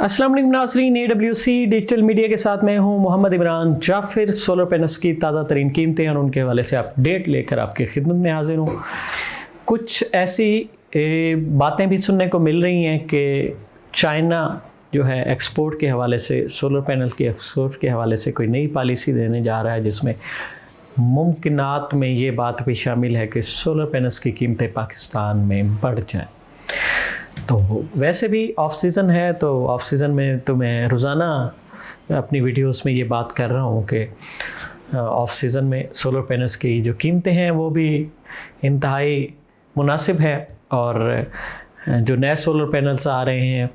अस्सलाम वालेकुम नाज़रीन, AWC डिजिटल मीडिया के साथ मैं हूं मोहम्मद इमरान जाफिर। सोलर पैनल्स की ताज़ा तरीन कीमतें और उनके हवाले से अपडेट लेकर आपकी खिदमत में हाजिर हूं। कुछ ऐसी बातें भी सुनने को मिल रही हैं कि चाइना जो है एक्सपोर्ट के हवाले से, सोलर पैनल के एक्सपोर्ट के हवाले से कोई नई पॉलिसी देने जा रहा है, जिसमें मुमकिनात में ये बात भी शामिल है कि सोलर पैनल्स की कीमतें पाकिस्तान में बढ़ जाएँ। तो वैसे भी ऑफ सीज़न है, तो ऑफ सीज़न में तो मैं रोज़ाना अपनी वीडियोस में ये बात कर रहा हूँ कि ऑफ सीज़न में सोलर पैनल्स की जो कीमतें हैं वो भी इंतहाई मुनासिब है, और जो नए सोलर पैनल्स आ रहे हैं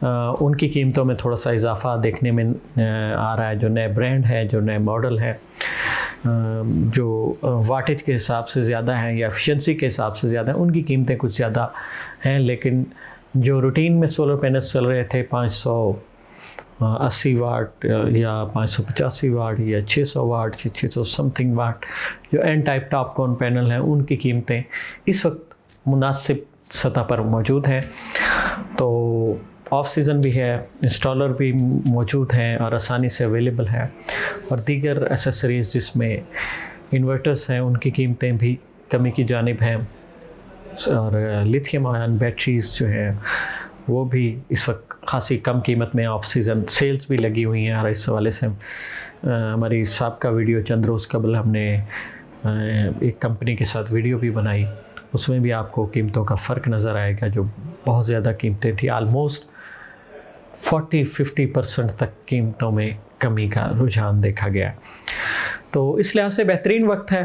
उनकी कीमतों में थोड़ा सा इजाफ़ा देखने में आ रहा है। जो नए ब्रांड है, जो नए मॉडल है, जो वाटेज के हिसाब से ज़्यादा हैं या एफिशिएंसी के हिसाब से ज़्यादा हैं, उनकी कीमतें कुछ ज़्यादा हैं। लेकिन जो रूटीन में सोलर पैनल्स चल रहे थे 580 वाट या 585 वाट या 600 वाट, 600 समथिंग वाट, जो N type TOPCon panel हैं, उनकी कीमतें इस वक्त मुनासिब सतह पर मौजूद हैं। तो ऑफ सीज़न भी है, इंस्टॉलर भी मौजूद हैं और आसानी से अवेलेबल है, और दीगर एसेसरीज़ जिसमें इन्वर्टर्स हैं उनकी कीमतें भी कमी की जानिब हैं, और लिथियम आयन बैटरीज़ जो है वो भी इस वक्त खासी कम कीमत में ऑफ सीज़न सेल्स भी लगी हुई हैं। और इस हवाले से हमारी साबिक़ा वीडियो चंद रोज़ कबल हमने एक कंपनी के साथ वीडियो भी बनाई, उसमें भी आपको कीमतों का फ़र्क नज़र आएगा। जो बहुत ज़्यादा कीमतें थी, आलमोस्ट 40-50% तक कीमतों में कमी का रुझान देखा गया। तो इस लिहाज से बेहतरीन वक्त है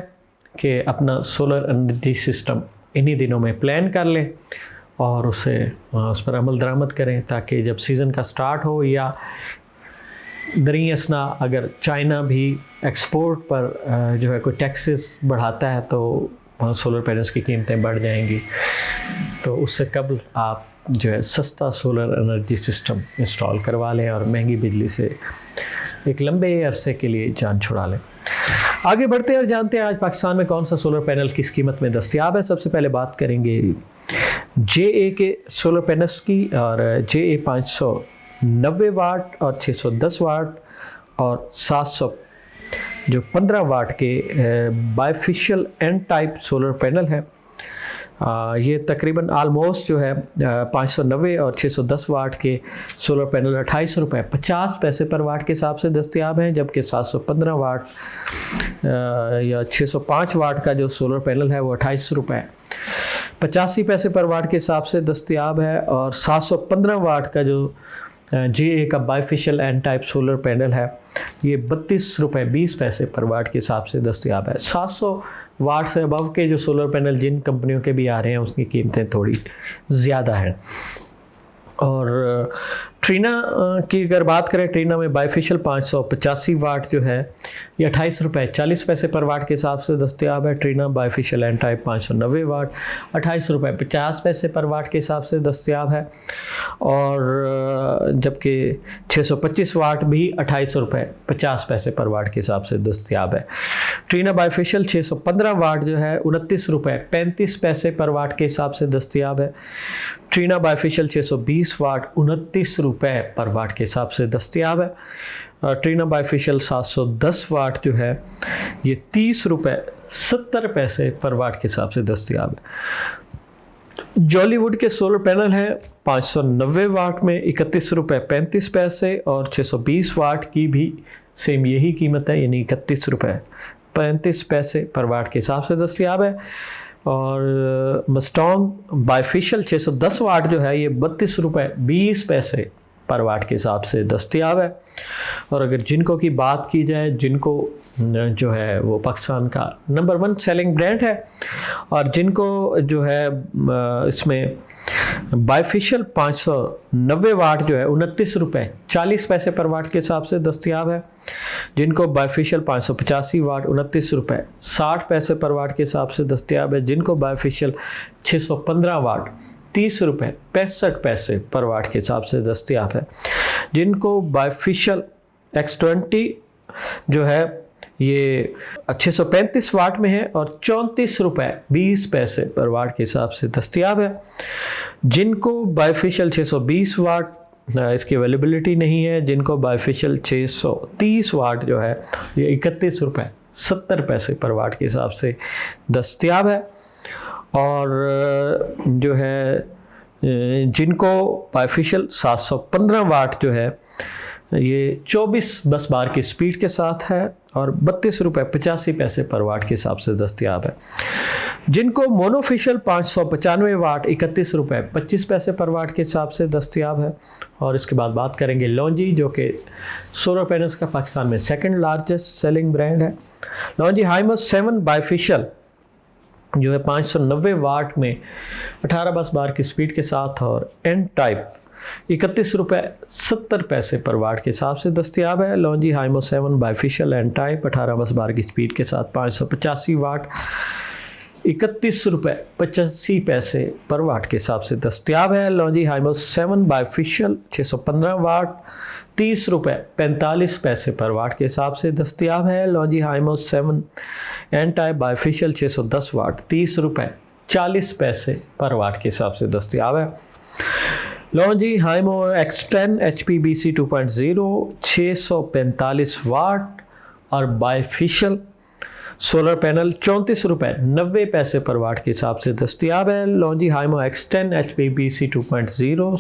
कि अपना सोलर एनर्जी सिस्टम इन्हीं दिनों में प्लान कर लें और उस पर अमल दरामद करें, ताकि जब सीज़न का स्टार्ट हो या दरी असना अगर चाइना भी एक्सपोर्ट पर जो है कोई टैक्सेस बढ़ाता है तो सोलर पैनल्स की कीमतें बढ़ जाएंगी। तो उससे कबल आप जो है सस्ता सोलर एनर्जी सिस्टम इंस्टॉल करवा लें और महंगी बिजली से एक लंबे अरसे के लिए जान छुड़ा लें। आगे बढ़ते हैं और जानते हैं आज पाकिस्तान में कौन सा सोलर पैनल किस कीमत में दस्तयाब है। सबसे पहले बात करेंगे JA के सोलर पैनल्स की, और JA 590 वाट और 610 वाट और 700 जो 15 वाट के bifacial N type solar panel है। ये तकरीबन आलमोस्ट जो है 590 और 610 वाट के सोलर पैनल 28 रुपये 50 पैसे पर वाट के हिसाब से दस्तयाब हैं, जबकि 715 वाट या 605 वाट का जो सोलर पैनल है वो 28 रुपये 85 पैसे पर वाट के हिसाब से दस्तयाब है, और 715 वाट का जो JA का bifacial N type solar panel है ये 32 रुपये 20 पैसे पर वाट के हिसाब से दस्तयाब है। 700 वाट से अबव के जो सोलर पैनल जिन कंपनियों के भी आ रहे हैं उसकी कीमतें थोड़ी ज़्यादा हैं। और ट्रीना की अगर बात करें, ट्रीना में बायफिशियल 585 वाट जो है ये 28 रुपये 40 पैसे पर वाट के हिसाब से दस्तयाब है। ट्रीना बायफिशियल एन टाइप 590 वाट 28 रुपये 50 पैसे पर वाट के हिसाब से दस्तयाब है, और जबकि 625 वाट भी 28 रुपये 50 पैसे पर वाट के हिसाब से दस्तयाब है। ट्रीना बायफिशियल 615 वाट जो है 29 रुपये 35 पैसे पर वाट के हिसाब से दस्तयाब है। ट्रीना बायफिशियल 620 वाट 29 रुपये पर वाट के हिसाब से दस्तयाब है। ट्रीना बायफिशियल 710 वाट जो है ये 30 रुपये 70 पैसे पर वाट के हिसाब से दस्तयाब है। जॉलीवुड के सोलर पैनल हैं 590 वाट में 31 रुपये 35 पैसे, और 620 वाट की भी सेम यही कीमत है, यानी 31 रुपये 35 पैसे पर वाट के हिसाब से दस्तयाब है। और मस्टोंग बायफिशियल 610 वाट जो है ये 32 रुपये 20 पैसे पर वाट के हिसाब से दस्तयाब है। और अगर जिनको की बात की जाए, जिनको जो है वो पाकिस्तान का नंबर 1 सेलिंग ब्रांड है, और जिनको जो है इसमें बायफिशियल 590 वाट जो है 29 रुपये 40 पैसे पर वाट के हिसाब से दस्तयाब है। जिनको बायफिशियल 585 वाट 29 रुपये 60 पैसे पर वाट के हिसाब से दस्तयाब है। जिनको बायफिशियल 615 वाट 30 रुपये 65 पैसे पर वाट के हिसाब से दस्तयाब है। जिनको बायफिशियल X20 जो है ये 635 वाट में है और 34 रुपये 20 पैसे पर वाट के हिसाब से दस्तयाब है। जिनको बायफिशियल 620 वाट इसकी अवेलेबिलिटी नहीं है। जिनको बाइफेशियल 630 वाट जो है ये 31 रुपये 70 पैसे पर वाट के हिसाब से दस्तयाब है। और जो है जिनको बाइफेशियल 715 वाट जो है ये 24 बस बार की स्पीड के साथ है और 32 रुपये 85 पैसे पर वाट के हिसाब से दस्तयाब है। जिनको मोनोफेशियल 595 वाट 31 रुपये 25 पैसे पर वाट के हिसाब से दस्तयाब है। और इसके बाद बात करेंगे लॉन्जी, जो कि सोलर पैनल्स का पाकिस्तान में सेकंड लार्जेस्ट सेलिंग ब्रांड है। लॉन्जी हाइमो 7 बाइफेशियल जो है 590 वाट में 18 बस बार की स्पीड के साथ और एन टाइप 31 रुपये 70 पैसे पर वाट के हिसाब से दस्तयाब है। लॉन्जी हाइमो 7 बाइफेशियल एन टाइप 18 बस बार की स्पीड के साथ 585 वाट 31 रुपये 85 पैसे पर वाट के हिसाब से दस्तयाब है। लॉन्जी हाइमो 7 बाइफेशियल 615 वाट 30 रुपये 45 पैसे पर वाट के हिसाब से दस्तयाब है। लॉन्जी हाइमो 7 एन टाइप बाइफेशियल 610 वाट 30 रुपये 40 पैसे पर वाट के हिसाब से दस्तयाब है। लॉन्जी हाइमो X10 HPBC 2.0 645 वाट और बाइफेशियल सोलर पैनल 34 रुपये 90 पैसे पर वाट के हिसाब से दस्तयाब है। लॉन्जी हाइमो X10 HPBC 2.0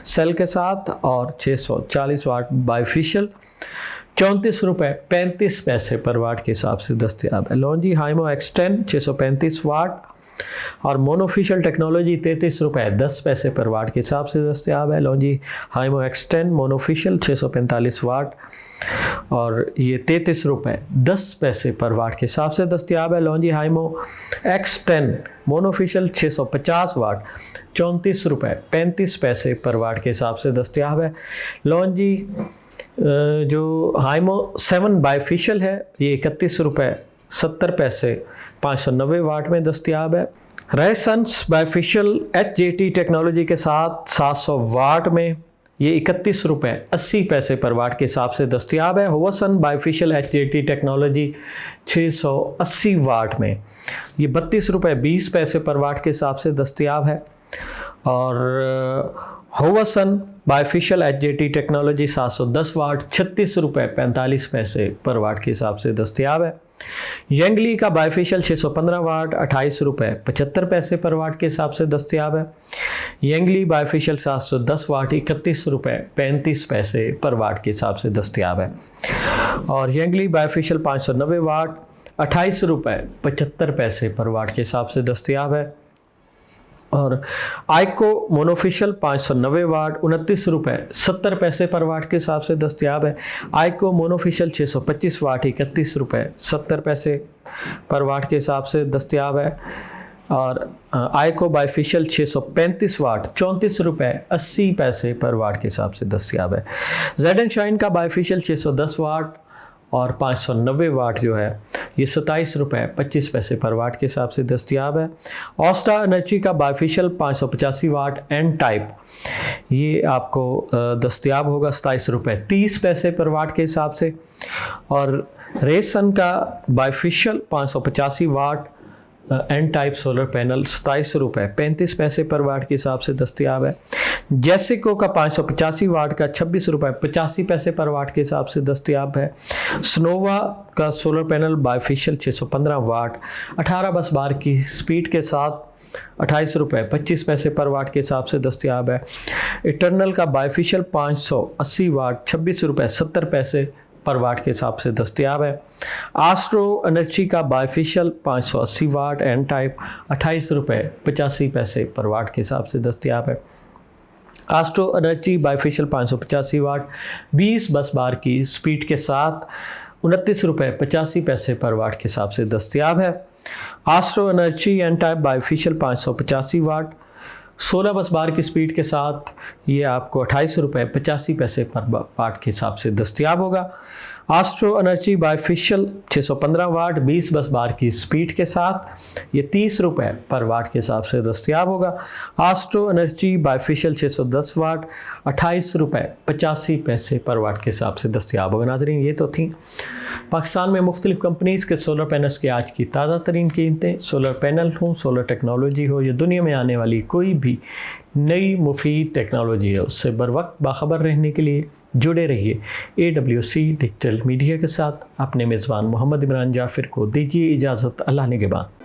सेल के साथ और 640 वाट बाइफेशियल 34 रुपये 35 पैसे पर वाट के हिसाब से दस्तयाब है। लॉन्जी हाइमो X10 635 वाट और मोनोफेशियल टेक्नोलॉजी 33 रुपये 10 पैसे पर वाट के हिसाब से दस्तयाब है। लॉन्जी हाइमो X10 मोनोफेशियल 645 वाट और ये 33 रुपये 10 पैसे पर वाट के हिसाब से दस्तयाब है। लॉन्जी हाइमो X10 मोनोफेशियल 650 वाट 34 रुपये 35 पैसे पर वाट के हिसाब से दस्तयाब है। लॉन्जी जो हाइमो 7 बाइफेशियल है ये 31 रुपये 70 पैसे 590 वाट में दस्तयाब है। रेसन्स बाइफेशियल HJT टेक्नोलॉजी के साथ 700 वाट में ये 31 रुपये 80 पैसे पर वाट के हिसाब से दस्तयाब है। होवसन बाइफेशियल HJT टेक्नोलॉजी 680 वाट में ये 32 रुपये 20 पैसे पर वाट के हिसाब से दस्तयाब है। और होवसन बाइफेशियल HJT टेक्नोलॉजी 710 वाट 36 रुपये 45 पैसे पर वाट के हिसाब से दस्तयाब है। यंगली का बाइफेशियल 615 वाट 28 रुपये 75 पैसे पर वाट के हिसाब से दस्तयाब है। यंगली बाइफेशियल 710 वाट 31 रुपये 35 पैसे पर वाट के हिसाब से दस्तयाब है। और यंगली बाइफेशियल 590 वाट 28 रुपये 75 पैसे पर वाट के हिसाब से दस्तयाब है। और आइको मोनोफेशियल 590 वाट 29 रुपये 70 पैसे पर वाट के हिसाब से दस्तयाब है। आइको मोनोफेशियल 625 वाट 31 रुपये 70 पैसे पर वाट के हिसाब से दस्तयाब है। और आइको बाइफेशियल 635 वाट 34 रुपये 80 पैसे पर वाट के हिसाब से दस्तयाब है। जेड एंड शाइन का बाइफेशियल 610 वाट और 590 वाट जो है ये 27 रुपये 25 पैसे पर वाट के हिसाब से दस्तयाब है। ऑस्टा एनर्जी का बाइफेशियल 585 वाट एन टाइप ये आपको दस्तयाब होगा 27 रुपये 30 पैसे पर वाट के हिसाब से। और रेसन का bifacial 585 what an type solar panel 27 रुपये 35 पैसे पर वाट के हिसाब से दस्तयाब है। जेसिको का 585 वाट का 26 रुपये 85 पैसे पर वाट के हिसाब से दस्तयाब है। स्नोवा का सोलर पैनल बाइफेशियल 615 वाट 18 बस बार की स्पीड के साथ 28 रुपये 25 पैसे पर वाट के हिसाब से दस्तयाब है। इटर्नल का बाइफेशियल 580 वाट 26 रुपये 70 पैसे पर वाट के हिसाब से दस्तयाब है। आस्ट्रो एनर्जी का बाइफेशियल 580 वाट एन टाइप 28 रुपये 85 पैसे पर वाट के हिसाब से दस्तयाब है। आस्ट्रो एनर्जी बाइफेशियल 585 वाट 20 बस बार की स्पीड के साथ 29 रुपये 85 पैसे पर वाट के हिसाब से दस्तयाब है। Astro energy N type bifacial 585 watt 16 बस बार की स्पीड के साथ ये आपको 28 रुपये 85 पैसे पर वाट के हिसाब से दस्तयाब होगा। आस्ट्रो एनर्जी बायफेशियल 615 वाट 20 बस बार की स्पीड के साथ ये 30 रुपये पर वाट के हिसाब से दस्तयाब होगा। आस्ट्रो एनर्जी बायफेशियल 610 वाट 28 रुपये 85 पैसे पर वाट के हिसाब से दस्तयाब होगा। नाज़रीन, ये तो थी पाकिस्तान में मुख्तलिफ़ कंपनीज़ के सोलर पैनल्स की आज की ताज़ा तरीन कीमतें। सोलर पैनल हो, सोलर टेक्नोलॉजी हो, या दुनिया में आने वाली कोई भी नई मुफीद टेक्नोलॉजी है, उससे बर वक्त बाखबर रहने के लिए जुड़े रहिए AWC डिजिटल मीडिया के साथ। अपने मेज़बान मोहम्मद इमरान जाफ़िर को दीजिए इजाज़त। अल्लाह निगहबान।